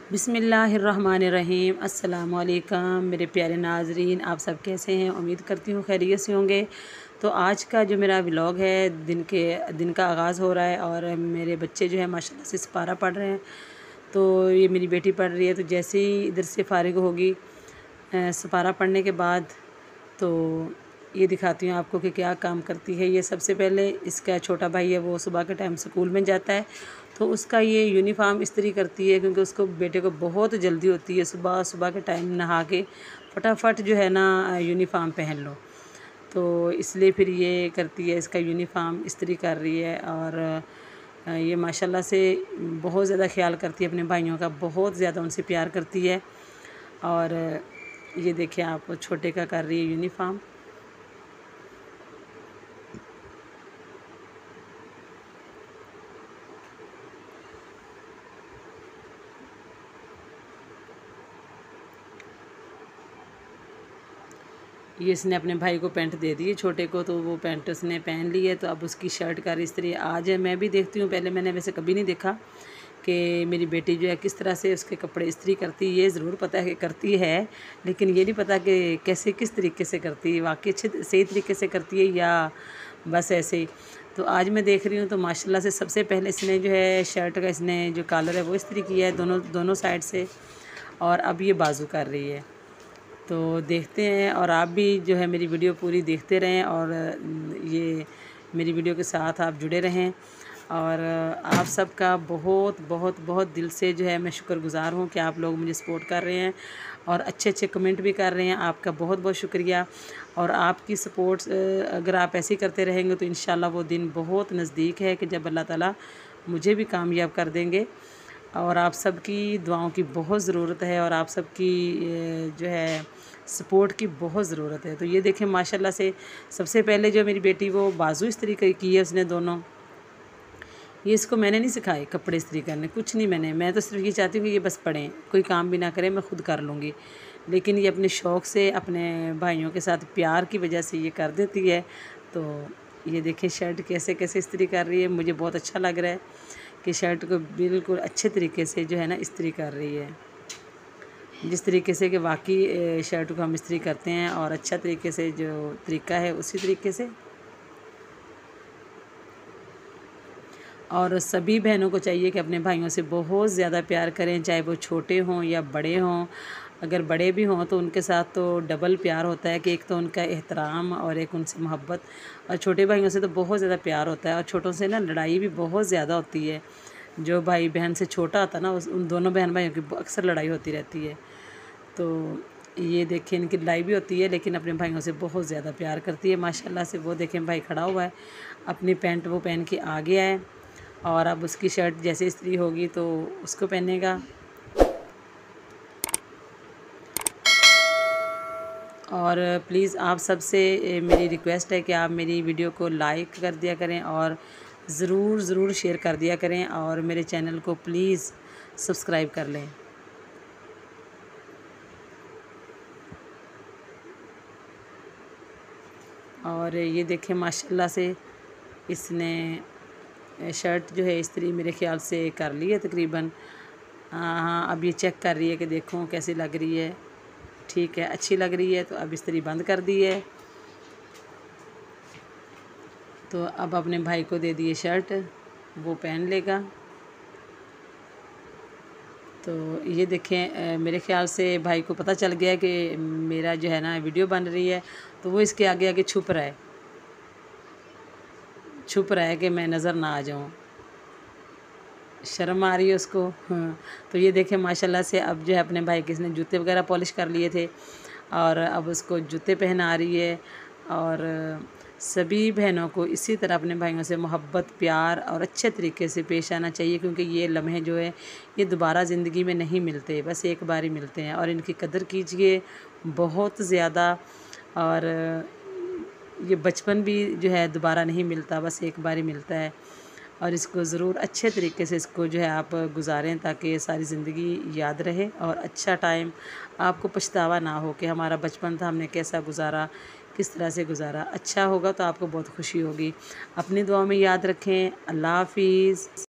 बिस्मिल्लाहिर्रहमानिर्रहीम। अस्सलामुअलैकुम मेरे प्यारे नाज़रीन, आप सब कैसे हैं? उम्मीद करती हूँ खैरियत से होंगे। तो आज का जो मेरा व्लॉग है, दिन का आगाज़ हो रहा है और मेरे बच्चे जो है माशाल्लाह से सिपारा पढ़ रहे हैं। तो ये मेरी बेटी पढ़ रही है, तो जैसे ही इधर से फ़ारिग होगी सिपारा पढ़ने के बाद, तो ये दिखाती हूँ आपको कि क्या काम करती है ये। सबसे पहले इसका छोटा भाई है, वो सुबह के टाइम स्कूल में जाता है, तो उसका ये यूनिफ़ॉर्म इस्त्री करती है, क्योंकि उसको बेटे को बहुत जल्दी होती है सुबह सुबह के टाइम नहा के फटाफट जो है ना यूनिफ़ॉर्म पहन लो। तो इसलिए फिर ये करती है, इसका यूनिफ़ॉर्म इस्त्री कर रही है। और ये माशाल्लाह से बहुत ज़्यादा ख्याल करती है अपने भाइयों का, बहुत ज़्यादा उनसे प्यार करती है। और ये देखिए आप, छोटे का कर रही है यूनिफ़ॉर्म। ये इसने अपने भाई को पैंट दे दी है छोटे को, तो वो पैंट उसने पहन ली है। तो अब उसकी शर्ट का इस्त्री आज है। मैं भी देखती हूँ, पहले मैंने वैसे कभी नहीं देखा कि मेरी बेटी जो है किस तरह से उसके कपड़े इस्त्री करती है। ये ज़रूर पता है कि करती है, लेकिन ये नहीं पता कि कैसे किस तरीके से करती है, वाकई अच्छे सही तरीके से करती है या बस ऐसे ही। तो आज मैं देख रही हूँ, तो माशाल्लाह से सबसे पहले इसने जो है शर्ट का, इसने जो कॉलर है वो इस्त्री किया है दोनों दोनों साइड से, और अब ये बाजू कर रही है। तो देखते हैं, और आप भी जो है मेरी वीडियो पूरी देखते रहें, और ये मेरी वीडियो के साथ आप जुड़े रहें। और आप सबका बहुत बहुत बहुत दिल से जो है मैं शुक्रगुज़ार हूँ कि आप लोग मुझे सपोर्ट कर रहे हैं और अच्छे अच्छे कमेंट भी कर रहे हैं। आपका बहुत बहुत शुक्रिया। और आपकी सपोर्ट अगर आप ऐसे ही करते रहेंगे तो इंशाल्लाह वो दिन बहुत नज़दीक है कि जब अल्लाह ताला मुझे भी कामयाब कर देंगे। और आप सबकी दुआओं की बहुत ज़रूरत है, और आप सबकी जो है सपोर्ट की बहुत ज़रूरत है। तो ये देखें माशाल्लाह से सबसे पहले जो मेरी बेटी वो बाजू इस्त्री की है उसने दोनों। ये इसको मैंने नहीं सिखाए कपड़े इस्त्री करने, कुछ नहीं। मैं तो सिर्फ ये चाहती हूँ कि ये बस पढ़ें, कोई काम भी ना करें, मैं ख़ुद कर लूँगी। लेकिन ये अपने शौक़ से, अपने भाइयों के साथ प्यार की वजह से ये कर देती है। तो ये देखें शर्ट कैसे कैसे इस्त्री कर रही है। मुझे बहुत अच्छा लग रहा है कि शर्ट को बिल्कुल अच्छे तरीके से जो है ना इस्त्री कर रही है, जिस तरीके से कि वाकई शर्ट को हम इस्त्री करते हैं, और अच्छा तरीके से जो तरीका है उसी तरीके से। और सभी बहनों को चाहिए कि अपने भाइयों से बहुत ज़्यादा प्यार करें, चाहे वो छोटे हों या बड़े हों। अगर बड़े भी हों तो उनके साथ तो डबल प्यार होता है, कि एक तो उनका एहतराम और एक उनसे मोहब्बत। और छोटे भाइयों से तो बहुत ज़्यादा प्यार होता है, और छोटों से ना लड़ाई भी बहुत ज़्यादा होती है। जो भाई बहन से छोटा होता है ना, उन दोनों बहन भाइयों की अक्सर लड़ाई होती रहती है। तो ये देखें इनकी लड़ाई भी होती है, लेकिन अपने भाइयों से बहुत ज़्यादा प्यार करती है माशाल्लाह से। वो देखें भाई खड़ा हुआ है, अपनी पैंट वो पहन के आ गया है, और अब उसकी शर्ट जैसे इस्त्री होगी तो उसको पहनेगा। और प्लीज़ आप सबसे मेरी रिक्वेस्ट है कि आप मेरी वीडियो को लाइक कर दिया करें, और ज़रूर ज़रूर शेयर कर दिया करें, और मेरे चैनल को प्लीज़ सब्सक्राइब कर लें। और ये देखें माशाल्लाह से इसने शर्ट जो है इस्त्री मेरे ख़्याल से कर ली है तकरीबन। हाँ, अब ये चेक कर रही है कि देखूँ कैसी लग रही है। ठीक है, अच्छी लग रही है, तो अब इस्त्री बंद कर दी है। तो अब अपने भाई को दे दिए शर्ट, वो पहन लेगा। तो ये देखें मेरे ख़्याल से भाई को पता चल गया कि मेरा जो है ना वीडियो बन रही है, तो वो इसके आगे आगे छुप रहा है कि मैं नज़र ना आ जाऊँ। शर्म आ रही है उसको। हाँ, तो ये देखें माशाल्लाह से अब जो है अपने भाई के इसने जूते वगैरह पॉलिश कर लिए थे, और अब उसको जूते पहना रही है। और सभी बहनों को इसी तरह अपने भाइयों से मोहब्बत, प्यार और अच्छे तरीके से पेश आना चाहिए, क्योंकि ये लम्हे जो है ये दोबारा ज़िंदगी में नहीं मिलते, बस एक बार ही मिलते हैं। और इनकी कदर कीजिए बहुत ज़्यादा। और ये बचपन भी जो है दोबारा नहीं मिलता, बस एक बार ही मिलता है। और इसको ज़रूर अच्छे तरीके से इसको जो है आप गुज़ारें, ताकि ये सारी ज़िंदगी याद रहे, और अच्छा टाइम आपको पछतावा ना हो कि हमारा बचपन था, हमने कैसा गुज़ारा, किस तरह से गुज़ारा। अच्छा होगा तो आपको बहुत खुशी होगी। अपनी दुआओं में याद रखें। अल्लाह हाफ़िज़।